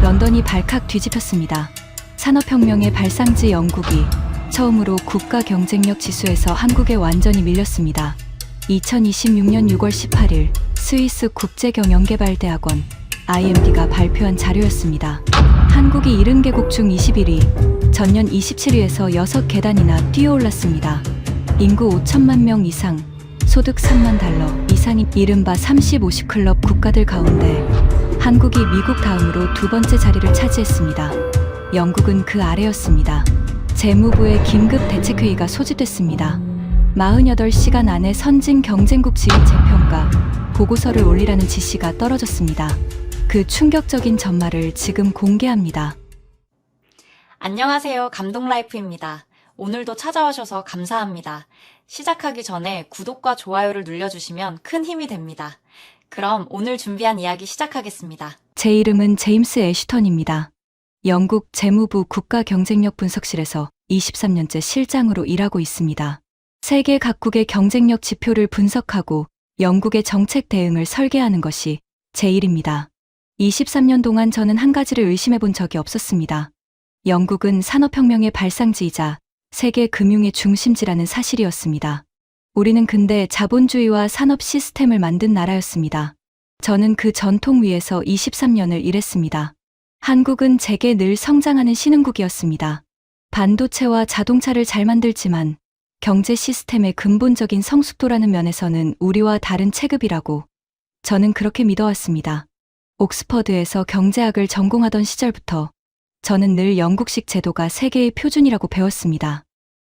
런던이 발칵 뒤집혔습니다. 산업혁명의 발상지 영국이 처음으로 국가 경쟁력 지수에서 한국에 완전히 밀렸습니다. 2026년 6월 18일 스위스 국제경영개발대학원 IMD가 발표한 자료였습니다. 한국이 70개국 중 21위, 전년 27위에서 6계단이나 뛰어올랐습니다. 인구 5천만 명 이상, 소득 3만 달러 이상인 이른바 30-50 클럽 국가들 가운데 한국이 미국 다음으로 두 번째 자리를 차지했습니다. 영국은 그 아래였습니다. 재무부의 긴급 대책회의가 소집됐습니다. 48시간 안에 선진 경쟁국 지위 재평가 보고서를 올리라는 지시가 떨어졌습니다. 그 충격적인 전말을 지금 공개합니다. 안녕하세요. 감동라이프입니다. 오늘도 찾아와셔서 감사합니다. 시작하기 전에 구독과 좋아요를 눌러주시면 큰 힘이 됩니다. 그럼 오늘 준비한 이야기 시작하겠습니다. 제 이름은 제임스 애슈턴입니다. 영국 재무부 국가경쟁력 분석실에서 23년째 실장으로 일하고 있습니다. 세계 각국의 경쟁력 지표를 분석하고 영국의 정책 대응을 설계하는 것이 제 일입니다. 23년 동안 저는 한 가지를 의심해 본 적이 없었습니다. 영국은 산업혁명의 발상지이자 세계 금융의 중심지라는 사실이었습니다. 우리는 근대 자본주의와 산업 시스템을 만든 나라였습니다. 저는 그 전통 위에서 23년을 일했습니다. 한국은 제게 늘 성장하는 신흥국이었습니다. 반도체와 자동차를 잘 만들지만 경제 시스템의 근본적인 성숙도라는 면에서는 우리와 다른 체급이라고 저는 그렇게 믿어왔습니다. 옥스퍼드에서 경제학을 전공하던 시절부터 저는 늘 영국식 제도가 세계의 표준이라고 배웠습니다.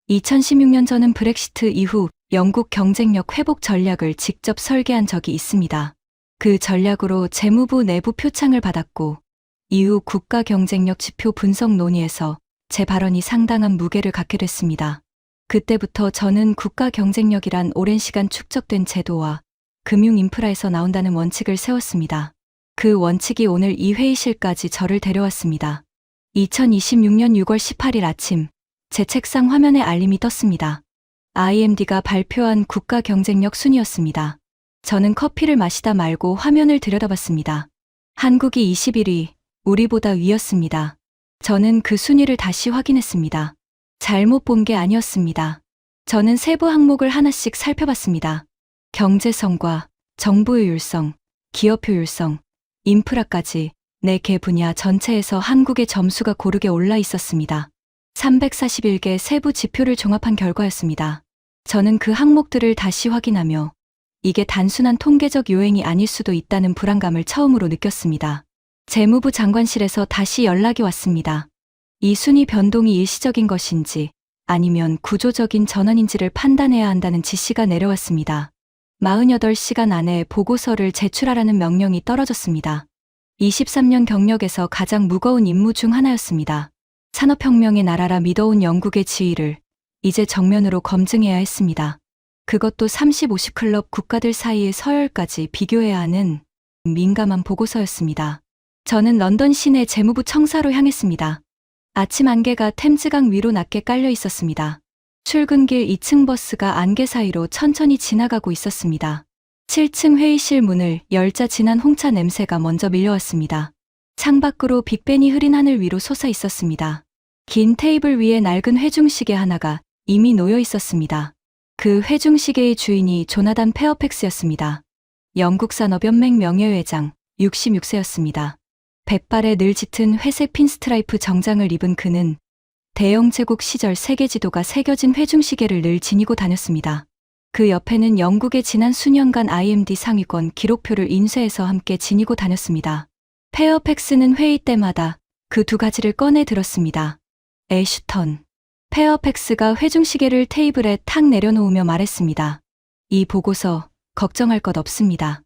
2016년 저는 브렉시트 이후 영국 경쟁력 회복 전략을 직접 설계한 적이 있습니다. 그 전략으로 재무부 내부 표창을 받았고 이후 국가 경쟁력 지표 분석 논의에서 제 발언이 상당한 무게를 갖게 됐습니다. 그때부터 저는 국가 경쟁력이란 오랜 시간 축적된 제도와 금융 인프라에서 나온다는 원칙을 세웠습니다. 그 원칙이 오늘 이 회의실까지 저를 데려왔습니다. 2026년 6월 18일 아침 제 책상 화면에 알림이 떴습니다. IMD가 발표한 국가 경쟁력 순위였습니다. 저는 커피를 마시다 말고 화면을 들여다봤습니다. 한국이 21위, 우리보다 위였습니다. 저는 그 순위를 다시 확인했습니다. 잘못 본 게 아니었습니다. 저는 세부 항목을 하나씩 살펴봤습니다. 경제성과 정부 효율성, 기업 효율성, 인프라까지 4개 분야 전체에서 한국의 점수가 고르게 올라 있었습니다. 341개 세부 지표를 종합한 결과였습니다. 저는 그 항목들을 다시 확인하며 이게 단순한 통계적 요행이 아닐 수도 있다는 불안감을 처음으로 느꼈습니다. 재무부 장관실에서 다시 연락이 왔습니다. 이 순위 변동이 일시적인 것인지 아니면 구조적인 전환인지를 판단해야 한다는 지시가 내려왔습니다. 48시간 안에 보고서를 제출하라는 명령이 떨어졌습니다. 23년 경력에서 가장 무거운 임무 중 하나였습니다. 산업혁명의 나라라 믿어온 영국의 지위를 이제 정면으로 검증해야 했습니다. 그것도 30-50 클럽 국가들 사이의 서열까지 비교해야 하는 민감한 보고서였습니다. 저는 런던 시내 재무부 청사로 향했습니다. 아침 안개가 템즈강 위로 낮게 깔려 있었습니다. 출근길 2층 버스가 안개 사이로 천천히 지나가고 있었습니다. 7층 회의실 문을 열자 진한 홍차 냄새가 먼저 밀려왔습니다. 창밖으로 빅벤이 흐린 하늘 위로 솟아 있었습니다. 긴 테이블 위에 낡은 회중시계 하나가 이미 놓여 있었습니다. 그 회중시계의 주인이 조나단 페어팩스였습니다. 영국산업연맹 명예회장, 66세였습니다. 백발에 늘 짙은 회색 핀스트라이프 정장을 입은 그는 대영제국 시절 세계 지도가 새겨진 회중시계를 늘 지니고 다녔습니다. 그 옆에는 영국의 지난 수년간 IMD 상위권 기록표를 인쇄해서 함께 지니고 다녔습니다. 페어팩스는 회의 때마다 그 두 가지를 꺼내 들었습니다. 애슈턴. 페어팩스가 회중시계를 테이블에 탁 내려놓으며 말했습니다. 이 보고서 걱정할 것 없습니다.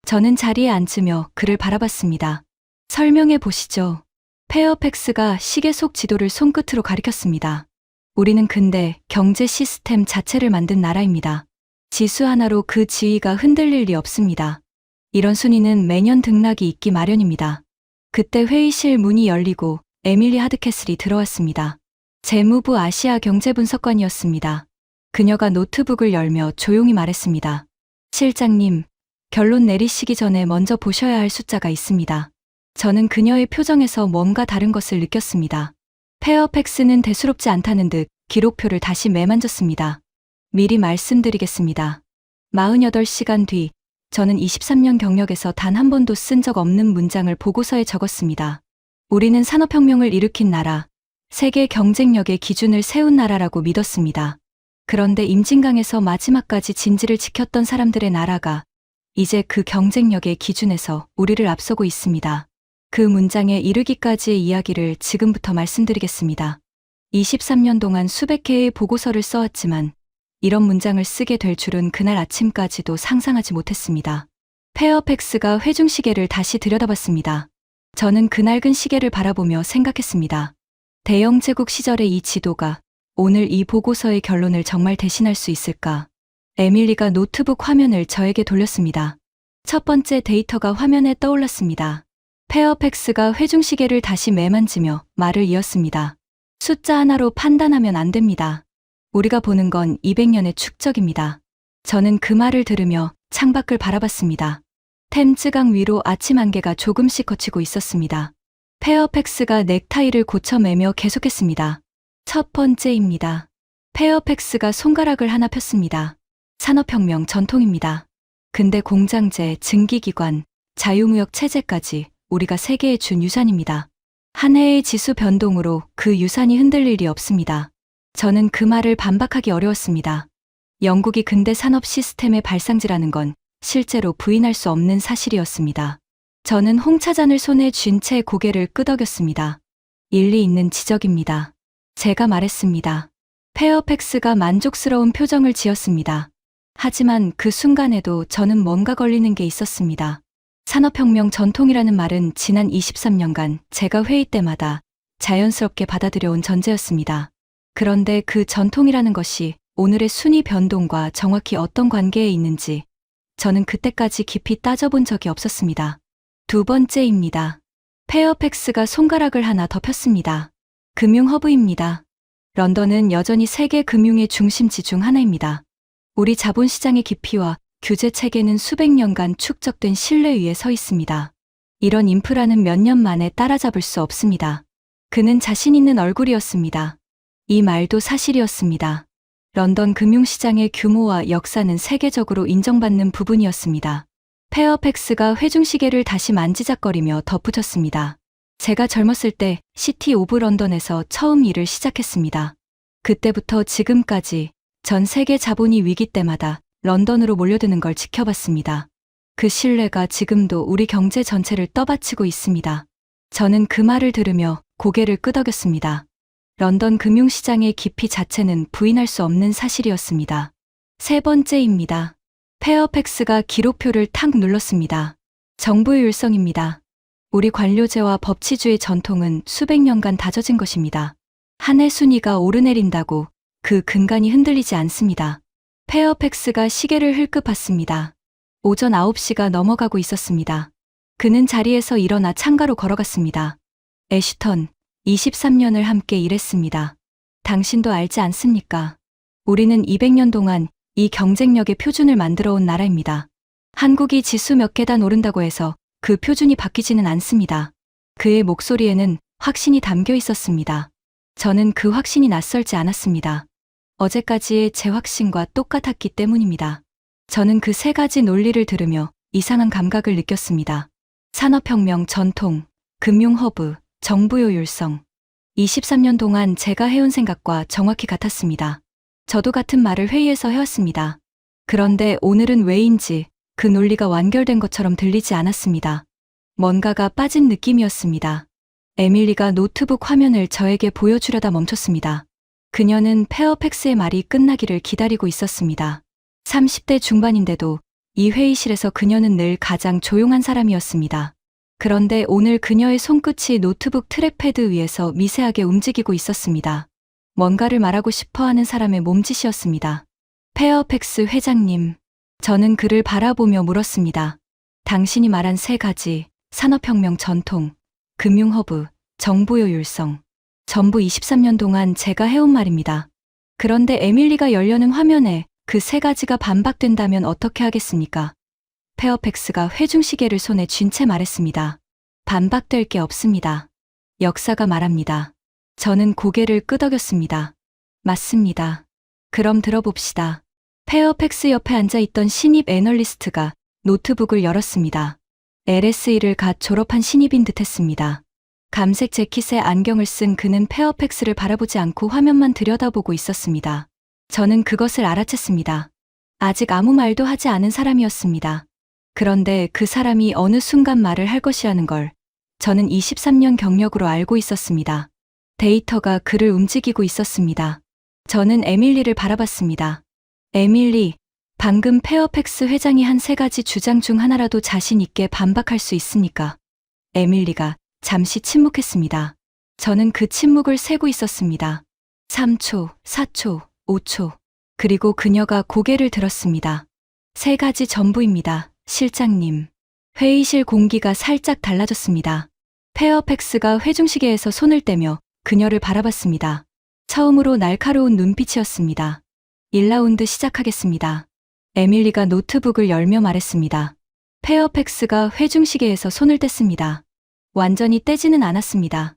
저는 자리에 앉으며 그를 바라봤습니다. 설명해 보시죠. 페어팩스가 시계 속 지도를 손끝으로 가리켰습니다. 우리는 근대 경제 시스템 자체를 만든 나라입니다. 지수 하나로 그 지위가 흔들릴 리 없습니다. 이런 순위는 매년 등락이 있기 마련입니다. 그때 회의실 문이 열리고 에밀리 하드캐슬이 들어왔습니다. 재무부 아시아 경제분석관이었습니다. 그녀가 노트북을 열며 조용히 말했습니다. 실장님, 결론 내리시기 전에 먼저 보셔야 할 숫자가 있습니다. 저는 그녀의 표정에서 뭔가 다른 것을 느꼈습니다. 페어팩스는 대수롭지 않다는 듯 기록표를 다시 매만졌습니다. 미리 말씀드리겠습니다. 48시간 뒤, 저는 23년 경력에서 단 한 번도 쓴 적 없는 문장을 보고서에 적었습니다. 우리는 산업혁명을 일으킨 나라, 세계 경쟁력의 기준을 세운 나라라고 믿었습니다. 그런데 임진강에서 마지막까지 진지를 지켰던 사람들의 나라가 이제 그 경쟁력의 기준에서 우리를 앞서고 있습니다. 그 문장에 이르기까지의 이야기를 지금부터 말씀드리겠습니다. 23년 동안 수백 개의 보고서를 써왔지만 이런 문장을 쓰게 될 줄은 그날 아침까지도 상상하지 못했습니다. 페어팩스가 회중시계를 다시 들여다봤습니다. 저는 그 낡은 시계를 바라보며 생각했습니다. 대영 제국 시절의 이 지도가 오늘 이 보고서의 결론을 정말 대신할 수 있을까? 에밀리가 노트북 화면을 저에게 돌렸습니다. 첫 번째 데이터가 화면에 떠올랐습니다. 페어팩스가 회중시계를 다시 매만지며 말을 이었습니다. 숫자 하나로 판단하면 안 됩니다. 우리가 보는 건 200년의 축적입니다. 저는 그 말을 들으며 창밖을 바라봤습니다. 템즈강 위로 아침 안개가 조금씩 걷히고 있었습니다. 페어팩스가 넥타이를 고쳐매며 계속했습니다. 첫 번째입니다. 페어팩스가 손가락을 하나 폈습니다. 산업혁명 전통입니다. 근대 공장제, 증기기관, 자유무역 체제까지 우리가 세계에 준 유산입니다. 한 해의 지수 변동으로 그 유산이 흔들릴 일이 없습니다. 저는 그 말을 반박하기 어려웠습니다. 영국이 근대 산업 시스템의 발상지라는 건 실제로 부인할 수 없는 사실이었습니다. 저는 홍차잔을 손에 쥔 채 고개를 끄덕였습니다. 일리 있는 지적입니다. 제가 말했습니다. 페어팩스가 만족스러운 표정을 지었습니다. 하지만 그 순간에도 저는 뭔가 걸리는 게 있었습니다. 산업혁명 전통이라는 말은 지난 23년간 제가 회의 때마다 자연스럽게 받아들여온 전제였습니다. 그런데 그 전통이라는 것이 오늘의 순위 변동과 정확히 어떤 관계에 있는지 저는 그때까지 깊이 따져본 적이 없었습니다. 두 번째입니다. 페어팩스가 손가락을 하나 더 폈습니다. 금융허브입니다. 런던은 여전히 세계 금융의 중심지 중 하나입니다. 우리 자본시장의 깊이와 규제 체계는 수백 년간 축적된 신뢰 위에 서 있습니다. 이런 인프라는 몇 년 만에 따라잡을 수 없습니다. 그는 자신 있는 얼굴이었습니다. 이 말도 사실이었습니다. 런던 금융시장의 규모와 역사는 세계적으로 인정받는 부분이었습니다. 페어팩스가 회중시계를 다시 만지작거리며 덧붙였습니다. 제가 젊었을 때 시티 오브 런던에서 처음 일을 시작했습니다. 그때부터 지금까지 전 세계 자본이 위기 때마다 런던으로 몰려드는 걸 지켜봤습니다. 그 신뢰가 지금도 우리 경제 전체를 떠받치고 있습니다. 저는 그 말을 들으며 고개를 끄덕였습니다. 런던 금융시장의 깊이 자체는 부인할 수 없는 사실이었습니다. 세 번째입니다. 페어팩스가 기록표를 탁 눌렀습니다. 정부의 율성입니다. 우리 관료제와 법치주의 전통은 수백 년간 다져진 것입니다. 한 해 순위가 오르내린다고 그 근간이 흔들리지 않습니다. 페어팩스가 시계를 흘끗 봤습니다. 오전 9시가 넘어가고 있었습니다. 그는 자리에서 일어나 창가로 걸어갔습니다. 애쉬턴, 23년을 함께 일했습니다. 당신도 알지 않습니까? 우리는 200년 동안 이 경쟁력의 표준을 만들어 온 나라입니다. 한국이 지수 몇 계단 오른다고 해서 그 표준이 바뀌지는 않습니다. 그의 목소리에는 확신이 담겨 있었습니다. 저는 그 확신이 낯설지 않았습니다. 어제까지의 제 확신과 똑같았기 때문입니다. 저는 그 세 가지 논리를 들으며 이상한 감각을 느꼈습니다. 산업혁명 전통, 금융허브, 정부의 율성. 23년 동안 제가 해온 생각과 정확히 같았습니다. 저도 같은 말을 회의에서 해왔습니다. 그런데 오늘은 왜인지 그 논리가 완결된 것처럼 들리지 않았습니다. 뭔가가 빠진 느낌이었습니다. 에밀리가 노트북 화면을 저에게 보여주려다 멈췄습니다. 그녀는 페어팩스의 말이 끝나기를 기다리고 있었습니다. 30대 중반인데도 이 회의실에서 그녀는 늘 가장 조용한 사람이었습니다. 그런데 오늘 그녀의 손끝이 노트북 트랙패드 위에서 미세하게 움직이고 있었습니다. 뭔가를 말하고 싶어 하는 사람의 몸짓이었습니다. 페어팩스 회장님, 저는 그를 바라보며 물었습니다. 당신이 말한 세 가지, 산업혁명 전통, 금융허브, 정부의 율성, 전부 23년 동안 제가 해온 말입니다. 그런데 에밀리가 열려는 화면에 그 세 가지가 반박된다면 어떻게 하겠습니까? 페어팩스가 회중시계를 손에 쥔 채 말했습니다. 반박될 게 없습니다. 역사가 말합니다. 저는 고개를 끄덕였습니다. 맞습니다. 그럼 들어봅시다. 페어팩스 옆에 앉아있던 신입 애널리스트가 노트북을 열었습니다. LSE를 갓 졸업한 신입인 듯했습니다. 감색 재킷에 안경을 쓴 그는 페어팩스를 바라보지 않고 화면만 들여다보고 있었습니다. 저는 그것을 알아챘습니다. 아직 아무 말도 하지 않은 사람이었습니다. 그런데 그 사람이 어느 순간 말을 할 것이라는 걸 저는 23년 경력으로 알고 있었습니다. 데이터가 그를 움직이고 있었습니다. 저는 에밀리를 바라봤습니다. 에밀리, 방금 페어팩스 회장이 한 3가지 주장 중 하나라도 자신 있게 반박할 수 있습니까? 에밀리가 잠시 침묵했습니다. 저는 그 침묵을 세고 있었습니다. 3초, 4초, 5초. 그리고 그녀가 고개를 들었습니다. 3가지 전부입니다, 실장님. 회의실 공기가 살짝 달라졌습니다. 페어팩스가 회중시계에서 손을 떼며 그녀를 바라봤습니다. 처음으로 날카로운 눈빛이었습니다. 1라운드 시작하겠습니다. 에밀리가 노트북을 열며 말했습니다. 페어팩스가 회중시계에서 손을 뗐습니다. 완전히 떼지는 않았습니다.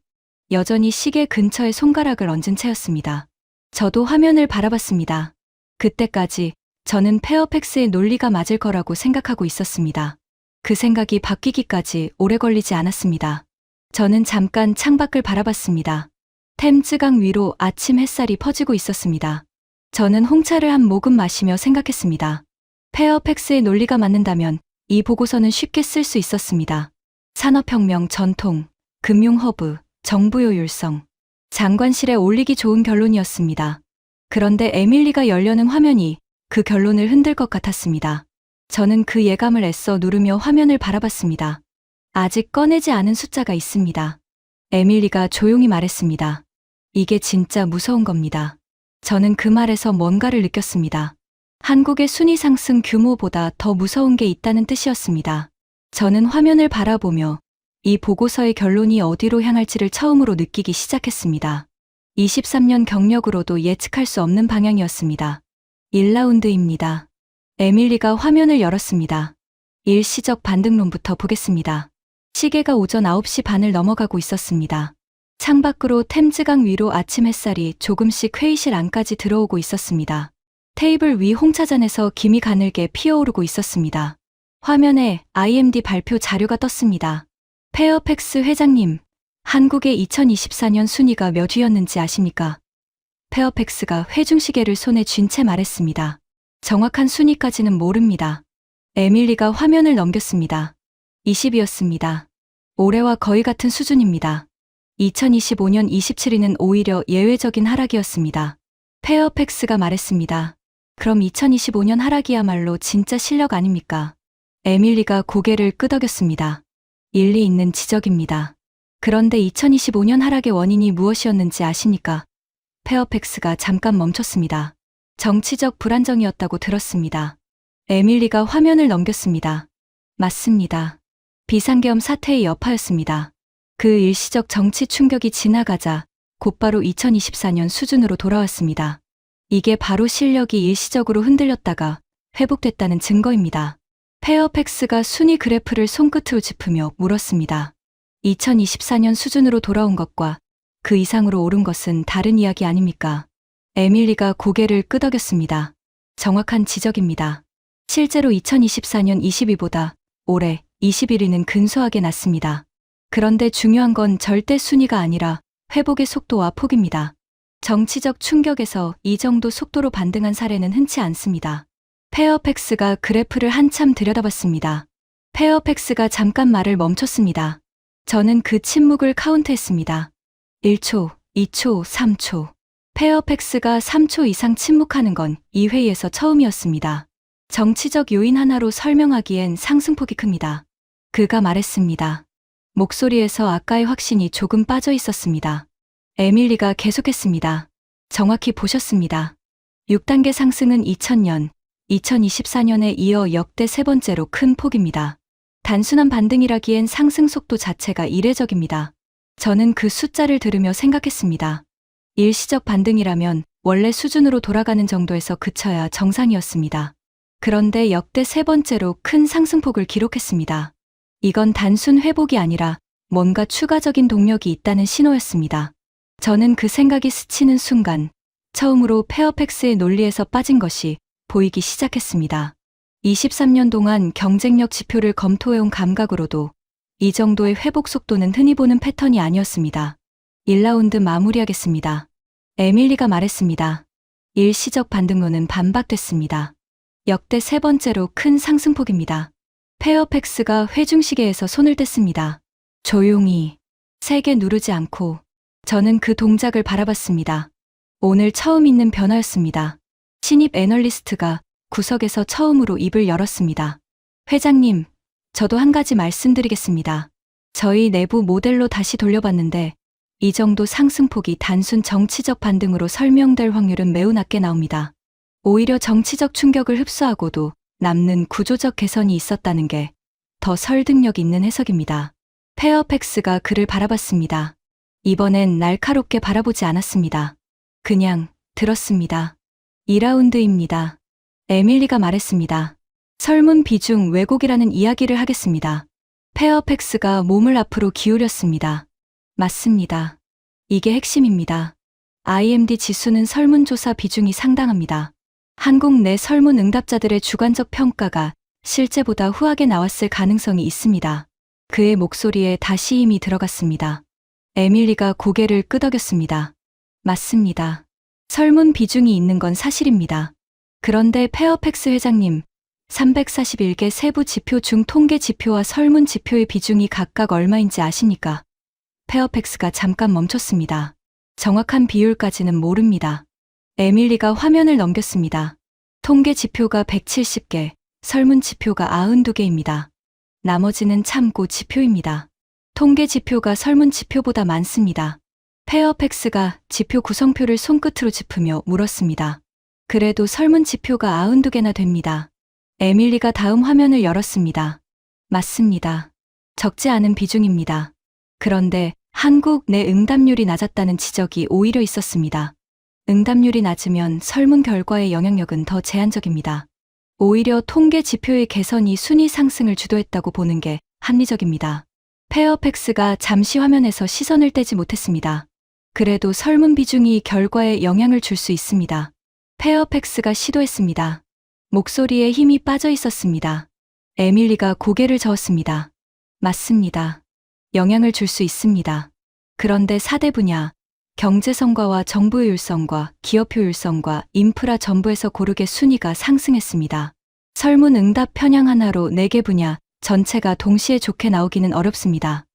여전히 시계 근처에 손가락을 얹은 채였습니다. 저도 화면을 바라봤습니다. 그때까지 저는 페어팩스의 논리가 맞을 거라고 생각하고 있었습니다. 그 생각이 바뀌기까지 오래 걸리지 않았습니다. 저는 잠깐 창밖을 바라봤습니다. 템즈강 위로 아침 햇살이 퍼지고 있었습니다. 저는 홍차를 한 모금 마시며 생각했습니다. 페어팩스의 논리가 맞는다면 이 보고서는 쉽게 쓸 수 있었습니다. 산업혁명 전통, 금융허브, 정부 효율성. 장관실에 올리기 좋은 결론이었습니다. 그런데 에밀리가 열려는 화면이 그 결론을 흔들 것 같았습니다. 저는 그 예감을 애써 누르며 화면을 바라봤습니다. 아직 꺼내지 않은 숫자가 있습니다. 에밀리가 조용히 말했습니다. 이게 진짜 무서운 겁니다. 저는 그 말에서 뭔가를 느꼈습니다. 한국의 순위 상승 규모보다 더 무서운 게 있다는 뜻이었습니다. 저는 화면을 바라보며 이 보고서의 결론이 어디로 향할지를 처음으로 느끼기 시작했습니다. 23년 경력으로도 예측할 수 없는 방향이었습니다. 1라운드입니다. 에밀리가 화면을 열었습니다. 일시적 반등론부터 보겠습니다. 시계가 오전 9시 반을 넘어가고 있었습니다. 창밖으로 템즈강 위로 아침 햇살이 조금씩 회의실 안까지 들어오고 있었습니다. 테이블 위 홍차잔에서 김이 가늘게 피어오르고 있었습니다. 화면에 IMD 발표 자료가 떴습니다. 페어팩스 회장님, 한국의 2024년 순위가 몇 위였는지 아십니까? 페어팩스가 회중시계를 손에 쥔 채 말했습니다. 정확한 순위까지는 모릅니다. 에밀리가 화면을 넘겼습니다. 20위였습니다. 올해와 거의 같은 수준입니다. 2025년 27위는 오히려 예외적인 하락이었습니다. 페어팩스가 말했습니다. 그럼 2025년 하락이야말로 진짜 실력 아닙니까? 에밀리가 고개를 끄덕였습니다. 일리 있는 지적입니다. 그런데 2025년 하락의 원인이 무엇이었는지 아십니까? 페어팩스가 잠깐 멈췄습니다. 정치적 불안정이었다고 들었습니다. 에밀리가 화면을 넘겼습니다. 맞습니다. 비상계엄 사태의 여파였습니다. 그 일시적 정치 충격이 지나가자 곧바로 2024년 수준으로 돌아왔습니다. 이게 바로 실력이 일시적으로 흔들렸다가 회복됐다는 증거입니다. 페어팩스가 순위 그래프를 손끝으로 짚으며 물었습니다. 2024년 수준으로 돌아온 것과 그 이상으로 오른 것은 다른 이야기 아닙니까? 에밀리가 고개를 끄덕였습니다. 정확한 지적입니다. 실제로 2024년 20위보다 올해 21위는 근소하게 낮습니다. 그런데 중요한 건 절대 순위가 아니라 회복의 속도와 폭입니다. 정치적 충격에서 이 정도 속도로 반등한 사례는 흔치 않습니다. 페어팩스가 그래프를 한참 들여다봤습니다. 페어팩스가 잠깐 말을 멈췄습니다. 저는 그 침묵을 카운트했습니다. 1초, 2초, 3초. 페어팩스가 3초 이상 침묵하는 건 이 회의에서 처음이었습니다. 정치적 요인 하나로 설명하기엔 상승폭이 큽니다. 그가 말했습니다. 목소리에서 아까의 확신이 조금 빠져 있었습니다. 에밀리가 계속했습니다. 정확히 보셨습니다. 6단계 상승은 2000년, 2024년에 이어 역대 3번째로 큰 폭입니다. 단순한 반등이라기엔 상승 속도 자체가 이례적입니다. 저는 그 숫자를 들으며 생각했습니다. 일시적 반등이라면 원래 수준으로 돌아가는 정도에서 그쳐야 정상이었습니다. 그런데 역대 3번째로 큰 상승폭을 기록했습니다. 이건 단순 회복이 아니라 뭔가 추가적인 동력이 있다는 신호였습니다. 저는 그 생각이 스치는 순간 처음으로 페어팩스의 논리에서 빠진 것이 보이기 시작했습니다. 23년 동안 경쟁력 지표를 검토해온 감각으로도 이 정도의 회복 속도는 흔히 보는 패턴이 아니었습니다. 1라운드 마무리하겠습니다. 에밀리가 말했습니다. 일시적 반등론은 반박됐습니다. 역대 세 번째로 큰 상승폭입니다. 페어팩스가 회중시계에서 손을 뗐습니다. 조용히, 세게 누르지 않고 저는 그 동작을 바라봤습니다. 오늘 처음 있는 변화였습니다. 신입 애널리스트가 구석에서 처음으로 입을 열었습니다. 회장님, 저도 한 가지 말씀드리겠습니다. 저희 내부 모델로 다시 돌려봤는데 이 정도 상승폭이 단순 정치적 반등으로 설명될 확률은 매우 낮게 나옵니다. 오히려 정치적 충격을 흡수하고도 남는 구조적 개선이 있었다는 게 더 설득력 있는 해석입니다. 페어팩스가 그를 바라봤습니다. 이번엔 날카롭게 바라보지 않았습니다. 그냥 들었습니다. 2라운드입니다. 에밀리가 말했습니다. 설문 비중 왜곡이라는 이야기를 하겠습니다. 페어팩스가 몸을 앞으로 기울였습니다. 맞습니다. 이게 핵심입니다. IMD 지수는 설문조사 비중이 상당합니다. 한국 내 설문 응답자들의 주관적 평가가 실제보다 후하게 나왔을 가능성이 있습니다. 그의 목소리에 다시 힘이 들어갔습니다. 에밀리가 고개를 끄덕였습니다. 맞습니다. 설문 비중이 있는 건 사실입니다. 그런데 페어팩스 회장님, 341개 세부 지표 중 통계 지표와 설문 지표의 비중이 각각 얼마인지 아십니까? 페어팩스가 잠깐 멈췄습니다. 정확한 비율까지는 모릅니다. 에밀리가 화면을 넘겼습니다. 통계 지표가 170개, 설문 지표가 92개입니다. 나머지는 참고 지표입니다. 통계 지표가 설문 지표보다 많습니다. 페어팩스가 지표 구성표를 손끝으로 짚으며 물었습니다. 그래도 설문 지표가 92개나 됩니다. 에밀리가 다음 화면을 열었습니다. 맞습니다. 적지 않은 비중입니다. 그런데 한국 내 응답률이 낮았다는 지적이 오히려 있었습니다. 응답률이 낮으면 설문 결과의 영향력은 더 제한적입니다. 오히려 통계 지표의 개선이 순위 상승을 주도했다고 보는 게 합리적입니다. 페어팩스가 잠시 화면에서 시선을 떼지 못했습니다. 그래도 설문 비중이 결과에 영향을 줄 수 있습니다. 페어팩스가 시도했습니다. 목소리에 힘이 빠져 있었습니다. 에밀리가 고개를 저었습니다. 맞습니다. 영향을 줄 수 있습니다. 그런데 4대 분야, 경제 성과와 정부 효율성과 기업 효율성과 인프라 전부에서 고르게 순위가 상승했습니다. 설문 응답 편향 하나로 4개 분야 전체가 동시에 좋게 나오기는 어렵습니다.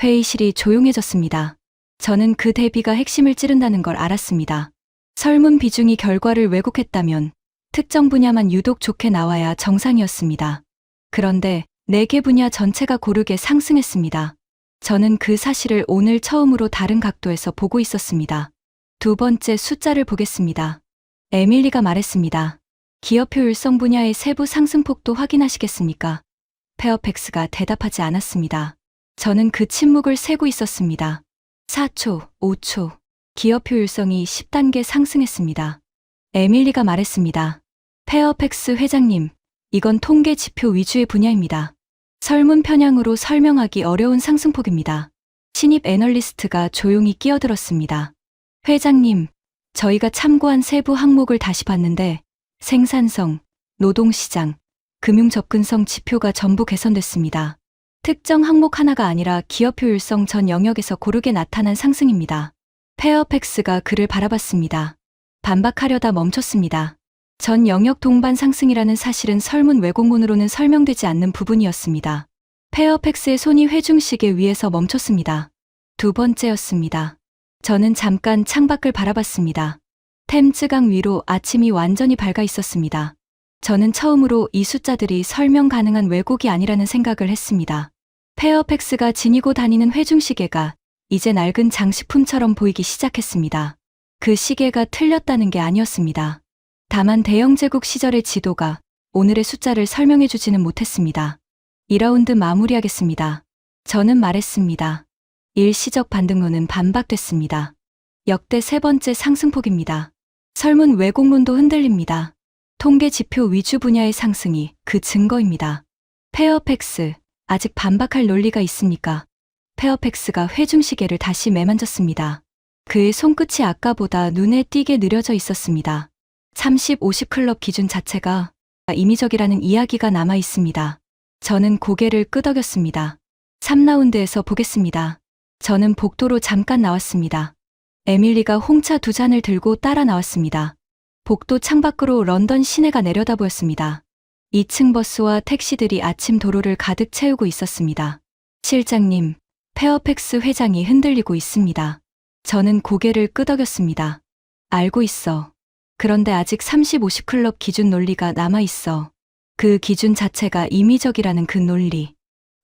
회의실이 조용해졌습니다. 저는 그 대비가 핵심을 찌른다는 걸 알았습니다. 설문 비중이 결과를 왜곡했다면 특정 분야만 유독 좋게 나와야 정상이었습니다. 그런데 4개 분야 전체가 고르게 상승했습니다. 저는 그 사실을 오늘 처음으로 다른 각도에서 보고 있었습니다. 두 번째 숫자를 보겠습니다. 에밀리가 말했습니다. 기업 효율성 분야의 세부 상승폭도 확인하시겠습니까? 페어팩스가 대답하지 않았습니다. 저는 그 침묵을 세고 있었습니다. 4초, 5초. 기업 효율성이 10단계 상승했습니다. 에밀리가 말했습니다. 페어팩스 회장님, 이건 통계 지표 위주의 분야입니다. 설문 편향으로 설명하기 어려운 상승폭입니다. 신입 애널리스트가 조용히 끼어들었습니다. 회장님, 저희가 참고한 세부 항목을 다시 봤는데 생산성, 노동시장, 금융 접근성 지표가 전부 개선됐습니다. 특정 항목 하나가 아니라 기업 효율성 전 영역에서 고르게 나타난 상승입니다. 페어팩스가 그를 바라봤습니다. 반박하려다 멈췄습니다. 전 영역 동반 상승이라는 사실은 설문 왜곡문으로는 설명되지 않는 부분이었습니다. 페어팩스의 손이 회중시계 위에서 멈췄습니다. 두 번째였습니다. 저는 잠깐 창밖을 바라봤습니다. 템즈강 위로 아침이 완전히 밝아 있었습니다. 저는 처음으로 이 숫자들이 설명 가능한 왜곡이 아니라는 생각을 했습니다. 페어팩스가 지니고 다니는 회중시계가 이제 낡은 장식품처럼 보이기 시작했습니다. 그 시계가 틀렸다는 게 아니었습니다. 다만 대영제국 시절의 지도가 오늘의 숫자를 설명해주지는 못했습니다. 2라운드 마무리하겠습니다. 저는 말했습니다. 일시적 반등론은 반박됐습니다. 역대 세 번째 상승폭입니다. 설문 왜곡론도 흔들립니다. 통계 지표 위주 분야의 상승이 그 증거입니다. 페어팩스, 아직 반박할 논리가 있습니까? 페어팩스가 회중시계를 다시 매만졌습니다. 그의 손끝이 아까보다 눈에 띄게 느려져 있었습니다. 30, 50 클럽 기준 자체가 임의적이라는 이야기가 남아 있습니다. 저는 고개를 끄덕였습니다. 3라운드에서 보겠습니다. 저는 복도로 잠깐 나왔습니다. 에밀리가 홍차 2잔을 들고 따라 나왔습니다. 복도 창밖으로 런던 시내가 내려다 보였습니다. 2층 버스와 택시들이 아침 도로를 가득 채우고 있었습니다. 실장님, 페어팩스 회장이 흔들리고 있습니다. 저는 고개를 끄덕였습니다. 알고 있어. 그런데 아직 30, 50 클럽 기준 논리가 남아 있어. 그 기준 자체가 임의적이라는 그 논리.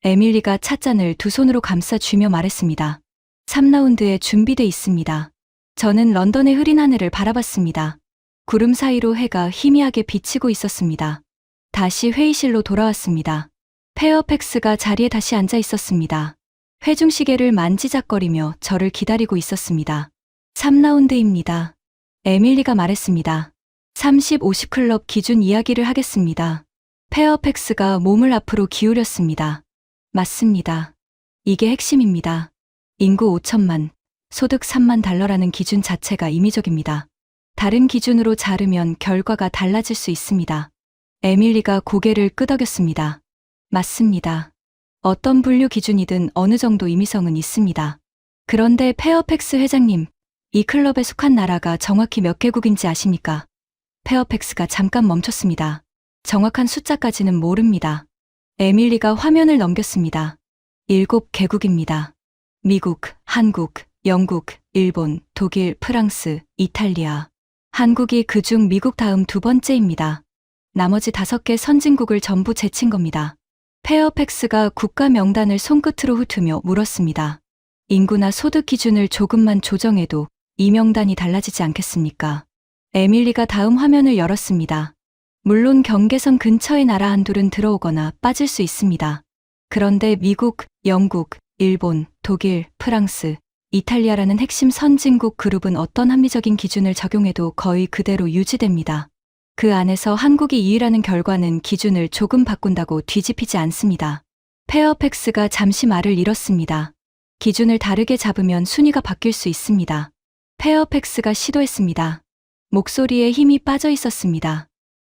에밀리가 찻잔을 두 손으로 감싸 쥐며 말했습니다. 3라운드에 준비돼 있습니다. 저는 런던의 흐린 하늘을 바라봤습니다. 구름 사이로 해가 희미하게 비치고 있었습니다. 다시 회의실로 돌아왔습니다. 페어팩스가 자리에 다시 앉아 있었습니다. 회중시계를 만지작거리며 저를 기다리고 있었습니다. 3라운드입니다. 에밀리가 말했습니다. 30, 50 클럽 기준 이야기를 하겠습니다. 페어팩스가 몸을 앞으로 기울였습니다. 맞습니다. 이게 핵심입니다. 인구 5천만, 소득 3만 달러라는 기준 자체가 임의적입니다. 다른 기준으로 자르면 결과가 달라질 수 있습니다. 에밀리가 고개를 끄덕였습니다. 맞습니다. 어떤 분류 기준이든 어느 정도 임의성은 있습니다. 그런데 페어팩스 회장님, 이 클럽에 속한 나라가 정확히 몇 개국인지 아십니까? 페어팩스가 잠깐 멈췄습니다. 정확한 숫자까지는 모릅니다. 에밀리가 화면을 넘겼습니다. 7개국입니다. 미국, 한국, 영국, 일본, 독일, 프랑스, 이탈리아. 한국이 그중 미국 다음 2번째입니다. 나머지 5개 선진국을 전부 제친 겁니다. 페어팩스가 국가 명단을 손끝으로 훑으며 물었습니다. 인구나 소득 기준을 조금만 조정해도 이 명단이 달라지지 않겠습니까? 에밀리가 다음 화면을 열었습니다. 물론 경계선 근처의 나라 한둘은 들어오거나 빠질 수 있습니다. 그런데 미국, 영국, 일본, 독일, 프랑스, 이탈리아라는 핵심 선진국 그룹은 어떤 합리적인 기준을 적용해도 거의 그대로 유지됩니다. 그 안에서 한국이 2위라는 결과는 기준을 조금 바꾼다고 뒤집히지 않습니다. 페어팩스가 잠시 말을 잃었습니다. 기준을 다르게 잡으면 순위가 바뀔 수 있습니다. 페어팩스가 시도했습니다. 목소리에 힘이 빠져 있었습니다.